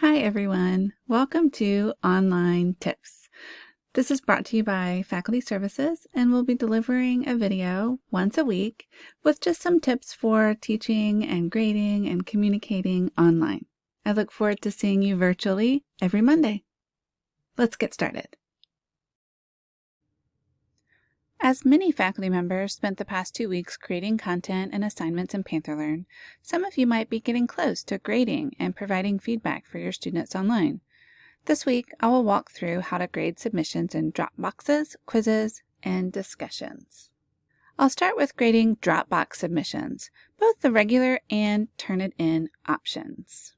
Hi everyone, welcome to Online Tips. This is brought to you by Faculty Services and we'll be delivering a video once a week with just some tips for teaching and grading and communicating online. I look forward to seeing you virtually every Monday. Let's get started. As many faculty members spent the past 2 weeks creating content and assignments in PantherLearn, some of you might be getting close to grading and providing feedback for your students online. This week, I will walk through how to grade submissions in Dropboxes, quizzes, and discussions. I'll start with grading Dropbox submissions, both the regular and Turnitin options.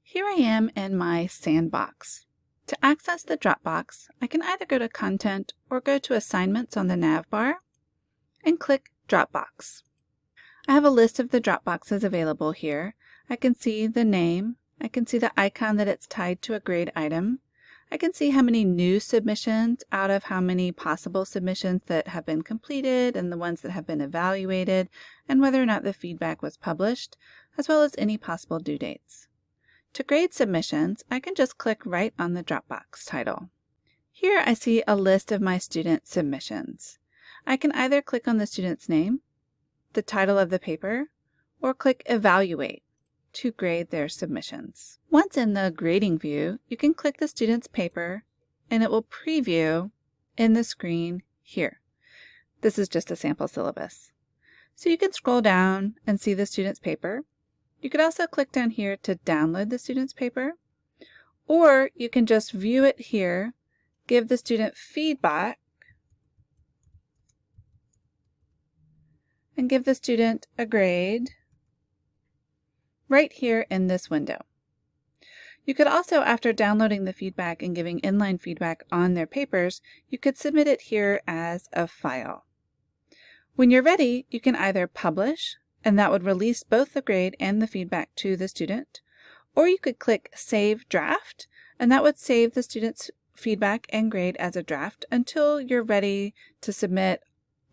Here I am in my sandbox. To access the Dropbox, I can either go to Content or go to Assignments on the nav bar and click Dropbox. I have a list of the Dropboxes available here. I can see the name. I can see the icon that it's tied to a grade item. I can see how many new submissions out of how many possible submissions that have been completed and the ones that have been evaluated, and whether or not the feedback was published, as well as any possible due dates. To grade submissions, I can just click right on the Dropbox title. Here I see a list of my student submissions. I can either click on the student's name, the title of the paper, or click Evaluate to grade their submissions. Once in the grading view, you can click the student's paper and it will preview in the screen here. This is just a sample syllabus. So you can scroll down and see the student's paper. You could also click down here to download the student's paper, or you can just view it here, give the student feedback, and give the student a grade right here in this window. You could also, after downloading the feedback and giving inline feedback on their papers, you could submit it here as a file. When you're ready, you can either publish, and that would release both the grade and the feedback to the student, or you could click Save Draft, and that would save the student's feedback and grade as a draft until you're ready to submit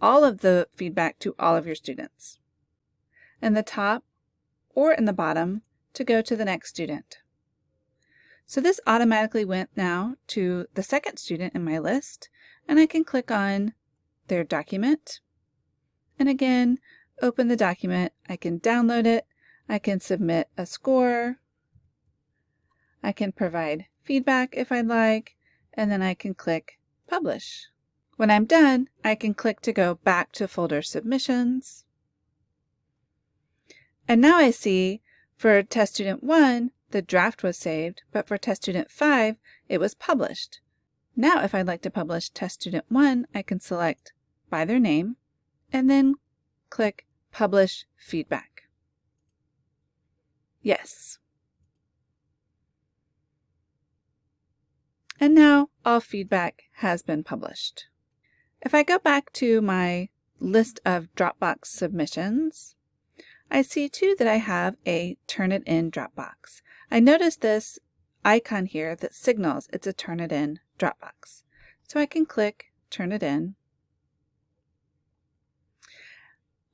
all of the feedback to all of your students. In the top or in the bottom to go to the next student. So this automatically went now to the second student in my list, and I can click on their document, and again, open the document. I can download it, I can submit a score, I can provide feedback if I'd like, and then I can click Publish. When I'm done, I can click to go back to folder Submissions. And now I see for Test Student 1, the draft was saved, but for Test Student 5, it was published. Now if I'd like to publish Test Student 1, I can select by their name, and then click Publish Feedback. Yes. And now all feedback has been published. If I go back to my list of Dropbox submissions, I see too that I have a Turnitin Dropbox. I notice this icon here that signals it's a Turnitin Dropbox. So I can click Turnitin.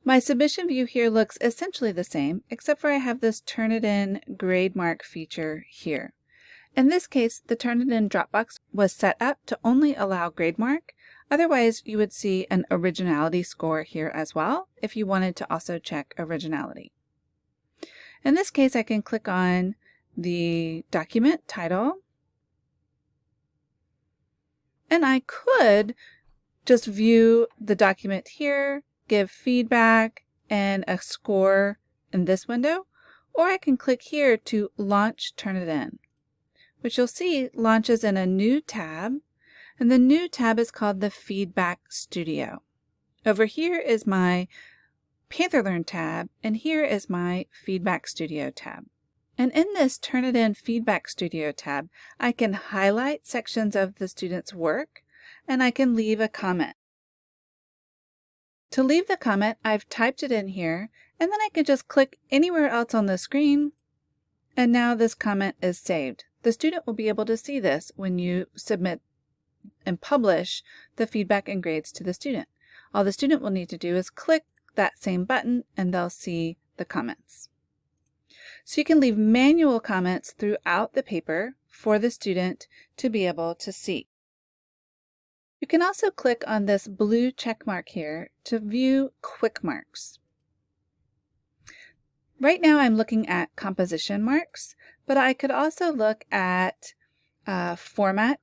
My submission view here looks essentially the same, except for I have this Turnitin grade mark feature here. In this case, the Turnitin Dropbox was set up to only allow grade mark. Otherwise, you would see an originality score here as well if you wanted to also check originality. In this case, I can click on the document title, and I could just view the document here, give feedback and a score in this window, or I can click here to launch Turnitin, which you'll see launches in a new tab, and the new tab is called the Feedback Studio. Over here is my PantherLearn tab, and here is my Feedback Studio tab. And in this Turnitin Feedback Studio tab, I can highlight sections of the student's work, and I can leave a comment. To leave the comment, I've typed it in here, and then I can just click anywhere else on the screen, and now this comment is saved. The student will be able to see this when you submit and publish the feedback and grades to the student. All the student will need to do is click that same button, and they'll see the comments. So you can leave manual comments throughout the paper for the student to be able to see. You can also click on this blue check mark here to view quick marks. Right now I'm looking at composition marks, but I could also look at format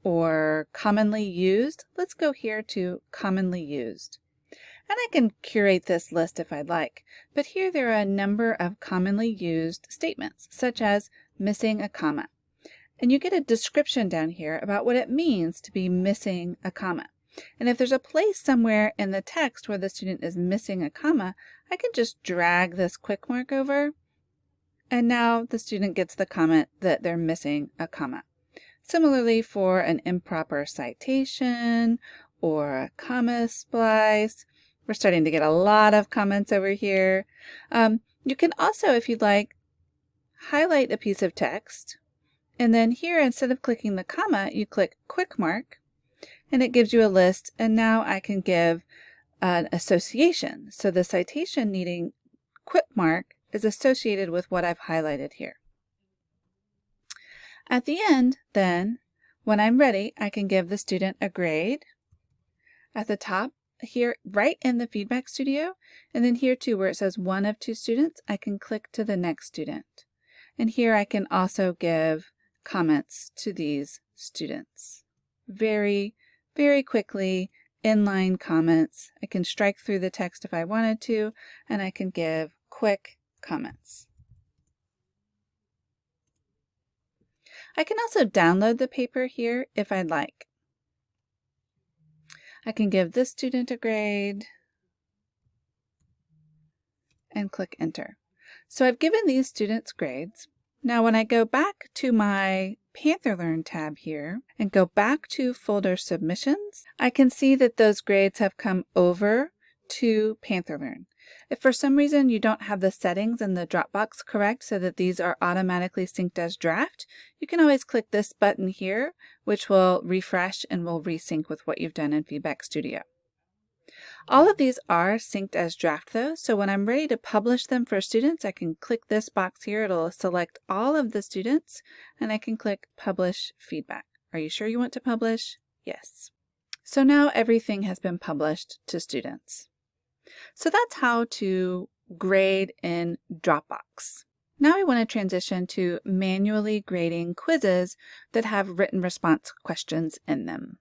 or commonly used. Let's go here to commonly used. And I can curate this list if I'd like, but here there are a number of commonly used statements, such as missing a comma. And you get a description down here about what it means to be missing a comma. And if there's a place somewhere in the text where the student is missing a comma, I can just drag this quick mark over, and now the student gets the comment that they're missing a comma. Similarly, for an improper citation or a comma splice, we're starting to get a lot of comments over here. You can also, if you'd like, highlight a piece of text, and then here, instead of clicking the comma, you click quick mark, and it gives you a list, and now I can give an association. So the citation needing quick mark is associated with what I've highlighted here. At the end, then, when I'm ready, I can give the student a grade. At the top here, right in the Feedback Studio, and then here too, where it says 1 of 2 students, I can click to the next student. And here I can also give comments to these students. Very, very quickly, inline comments. I can strike through the text if I wanted to, and I can give quick comments. I can also download the paper here if I'd like. I can give this student a grade and click enter. So I've given these students grades. Now when I go back to my PantherLearn tab here and go back to folder submissions, I can see that those grades have come over to PantherLearn. If for some reason you don't have the settings in the Dropbox correct so that these are automatically synced as draft, you can always click this button here, which will refresh and will resync with what you've done in Feedback Studio. All of these are synced as draft though, so when I'm ready to publish them for students, I can click this box here. It'll select all of the students, and I can click Publish Feedback. Are you sure you want to publish? Yes. So now everything has been published to students. So that's how to grade in Dropbox. Now I want to transition to manually grading quizzes that have written response questions in them.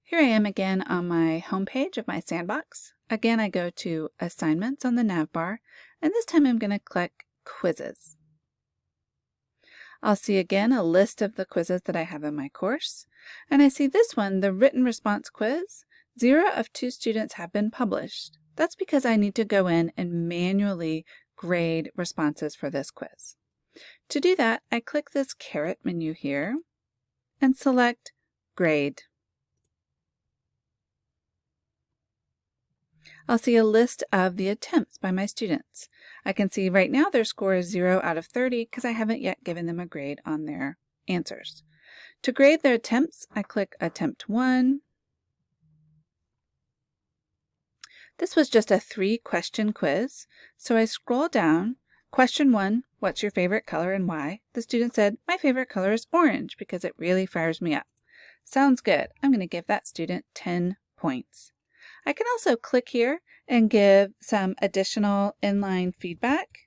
Here I am again on my home page of my sandbox. Again, I go to Assignments on the navbar, and this time I'm going to click Quizzes. I'll see again a list of the quizzes that I have in my course, and I see this one, the written response quiz. 0 of 2 students have been published. That's because I need to go in and manually grade responses for this quiz. To do that, I click this caret menu here and select Grade. I'll see a list of the attempts by my students. I can see right now their score is 0 out of 30 because I haven't yet given them a grade on their answers. To grade their attempts, I click Attempt 1. This was just a 3-question quiz, so I scroll down. Question 1, what's your favorite color and why? The student said, my favorite color is orange because it really fires me up. Sounds good. I'm going to give that student 10 points. I can also click here and give some additional inline feedback.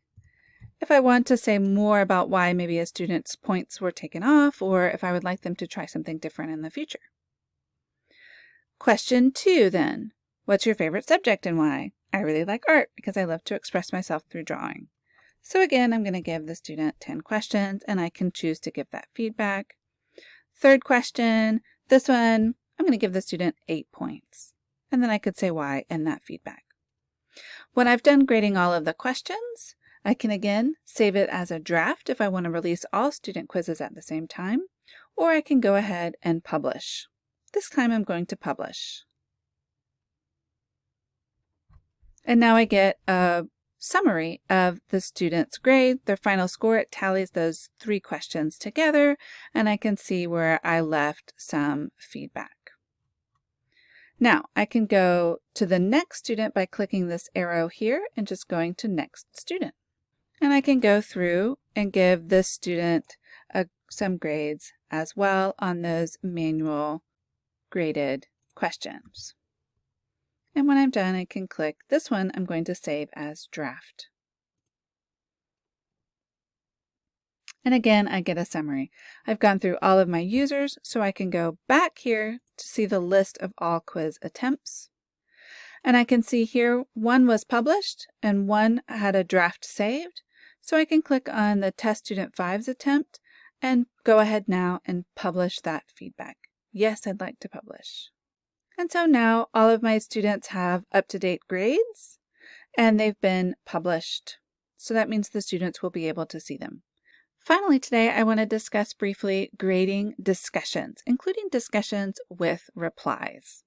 If I want to say more about why maybe a student's points were taken off, or if I would like them to try something different in the future. Question 2 then. What's your favorite subject and why? I really like art because I love to express myself through drawing. So again, I'm going to give the student 10 questions and I can choose to give that feedback. Third question, this one, I'm going to give the student 8 points. And then I could say why in that feedback. When I've done grading all of the questions, I can again save it as a draft if I want to release all student quizzes at the same time, or I can go ahead and publish. This time I'm going to publish. And now I get a summary of the student's grade, their final score. It tallies those 3 questions together, and I can see where I left some feedback. Now I can go to the next student by clicking this arrow here and just going to Next Student. And I can go through and give this student some grades as well on those manual graded questions. And when I'm done, I can click this one. I'm going to save as draft. And again, I get a summary. I've gone through all of my users, so I can go back here to see the list of all quiz attempts. And I can see here one was published and one had a draft saved. So I can click on the Test Student 5's attempt and go ahead now and publish that feedback. Yes, I'd like to publish. And so now all of my students have up-to-date grades and they've been published. So that means the students will be able to see them. Finally, today I want to discuss briefly grading discussions, including discussions with replies.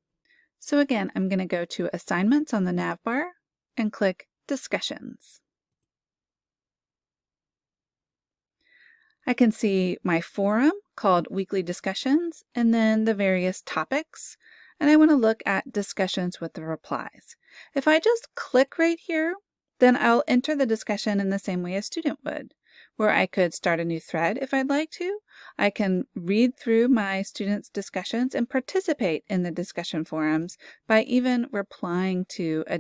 So again, I'm going to go to Assignments on the nav bar and click Discussions. I can see my forum called Weekly Discussions and then the various topics, and I want to look at discussions with the replies. If I just click right here, then I'll enter the discussion in the same way a student would, where I could start a new thread if I'd like to. I can read through my students' discussions and participate in the discussion forums by even replying to a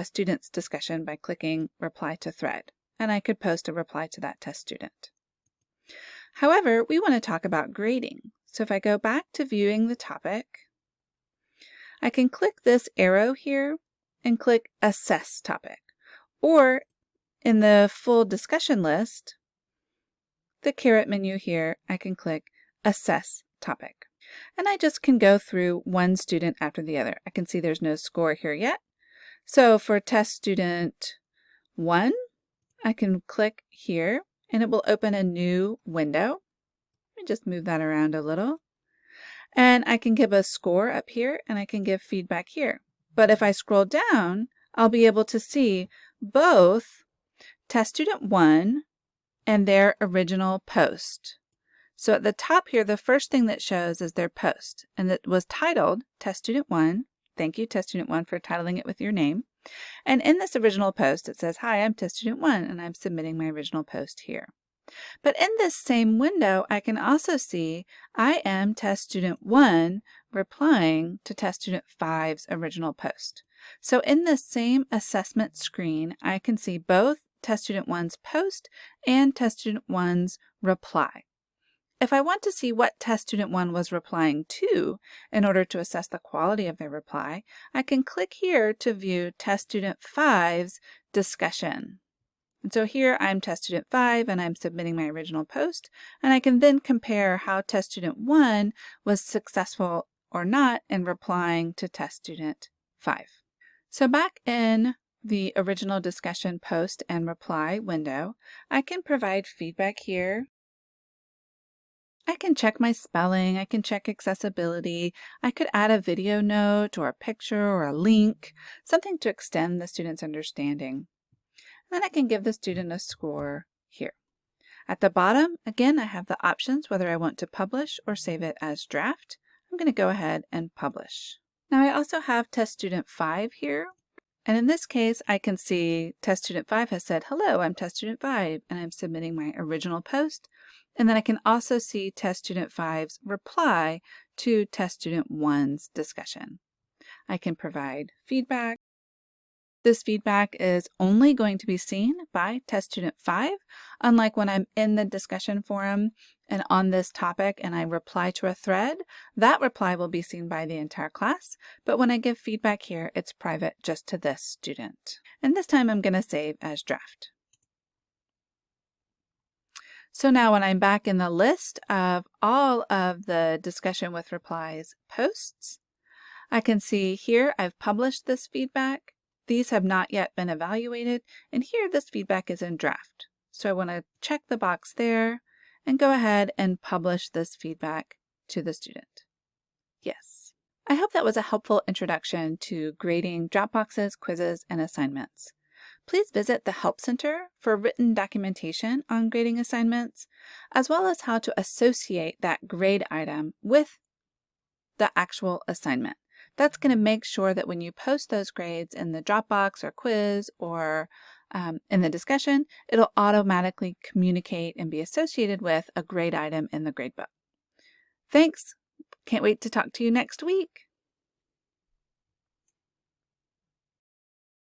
student's discussion by clicking Reply to Thread, and I could post a reply to that test student. However, we want to talk about grading. So if I go back to viewing the topic, I can click this arrow here and click Assess Topic. Or in the full discussion list, the caret menu here, I can click Assess Topic. And I just can go through one student after the other. I can see there's no score here yet. So for test student 1, I can click here and it will open a new window. Let me just move that around a little. And I can give a score up here and I can give feedback here. But if I scroll down, I'll be able to see both test student 1 and their original post. So at the top here, the first thing that shows is their post, and it was titled Test Student 1. Thank you, Test Student 1, for titling it with your name. And in this original post, it says, "Hi, I'm Test Student 1, and I'm submitting my original post here." But in this same window, I can also see I am Test Student 1 replying to Test Student 5's original post. So in this same assessment screen, I can see both Test Student 1's post and Test Student 1's reply. If I want to see what Test Student 1 was replying to in order to assess the quality of their reply, I can click here to view Test Student 5's discussion. And so here I'm Test Student 5 and I'm submitting my original post, and I can then compare how Test Student 1 was successful or not in replying to Test Student 5. So back in the original discussion post and reply window, I can provide feedback here. I can check my spelling, I can check accessibility, I could add a video note or a picture or a link, something to extend the student's understanding. Then I can give the student a score here. At the bottom, again, I have the options whether I want to publish or save it as draft. I'm going to go ahead and publish. Now I also have Test Student 5 here. And in this case, I can see Test Student 5 has said, "Hello, I'm Test Student 5, and I'm submitting my original post." And then I can also see Test Student 5's reply to Test Student 1's discussion. I can provide feedback. This feedback is only going to be seen by Test Student 5, unlike when I'm in the discussion forum and on this topic and I reply to a thread, that reply will be seen by the entire class, but when I give feedback here, it's private just to this student. And this time I'm going to save as draft. So now when I'm back in the list of all of the discussion with replies posts, I can see here I've published this feedback. These have not yet been evaluated, and here this feedback is in draft. So I want to check the box there and go ahead and publish this feedback to the student. Yes. I hope that was a helpful introduction to grading Dropboxes, quizzes, and assignments. Please visit the Help Center for written documentation on grading assignments, as well as how to associate that grade item with the actual assignment. That's going to make sure that when you post those grades in the Dropbox or quiz or in the discussion, it'll automatically communicate and be associated with a grade item in the gradebook. Thanks! Can't wait to talk to you next week.